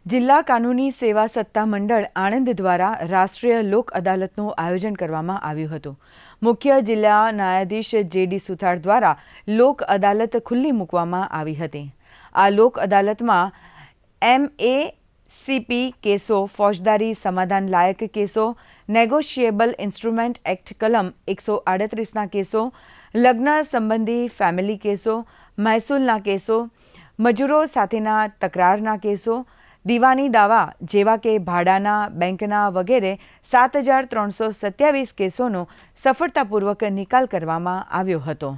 જિલ્લા કાનૂની સેવા સત્તા મંડળ આણંદ દ્વારા રાષ્ટ્રીય લોક અદાલતનું આયોજન કરવામાં આવ્યું હતું। મુખ્ય જિલ્લા ન્યાયાધીશ જે.ડી. સુથાર દ્વારા લોક અદાલત ખુલ્લી મૂકવામાં આવી હતી। આ લોક અદાલતમાં MACP કેસો, ફોજદારી સમાધાન લાયક કેસો, નેગોશિયેબલ ઇન્સ્ટ્રુમેન્ટ એક્ટ કલમ 138ના કેસો, લગ્ન સંબંધી ફેમિલી કેસો, મહેસૂલના કેસો, મજૂરો સાથેના તકરારના કેસો, દીવાની દાવા જેવા કે ભાડાના, બેંકના વગેરે 7327 કેસોનો સફળતાપૂર્વક નિકાલ કરવામાં આવ્યો હતો।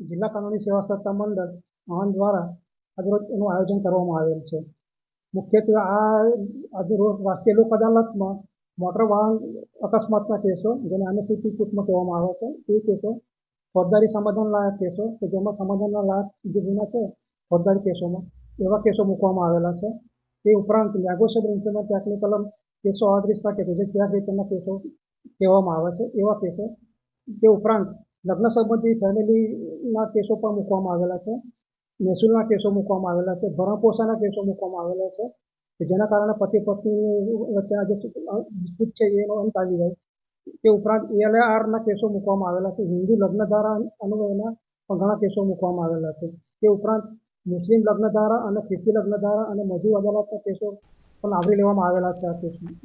જિલ્લા કાનૂની સેવા સત્તા મંડળ આણંદ દ્વારા આજરોજ એનું આયોજન કરવામાં આવેલ છે। મુખ્યત્વે આજે રોજ રાષ્ટ્રીય લોક અદાલતમાં મોટર વાહન અકસ્માતના કેસો, જેને MACP ટૂંકમાં કહેવામાં આવે છે, એ કેસો, ફોજદારી સમાધાન લાયક કેસો કે જેમાં સમાધાનના લાયક જે ગુના છે ફોજદારી કેસોમાં, એવા કેસો મૂકવામાં આવેલા છે। તે ઉપરાંત નેગોશિયેબલ ઇન્સ્ટ્રુમેન્ટ એક્ટની કલમ 138ના કેસો, જે ચાર રીતના કેસો કહેવામાં આવે છે, એવા કેસો, તે ઉપરાંત લગ્ન સંબંધી ફેમિલીના કેસો પણ મૂકવામાં આવેલા છે, મહેસૂલના કેસો મૂકવામાં આવેલા છે, ભરણપોષણના કેસો મૂકવામાં આવેલા છે, કે જેના કારણે પતિ પત્ની વચ્ચેના જે ડિસ્પ્યુટ છે એનો અંત આવી જાય। તે ઉપરાંત ALARના કેસો મૂકવામાં આવેલા છે, હિન્દુ લગ્નધારા અન્વયના પણ ઘણા કેસો મૂકવામાં આવેલા છે। તે ઉપરાંત મુસ્લિમ લગ્નધારા અને ખ્રિસ્તી લગ્નધારા અને મજૂર અદાલતના કેસો પણ આવરી લેવામાં આવેલા છે આ કેસમાં।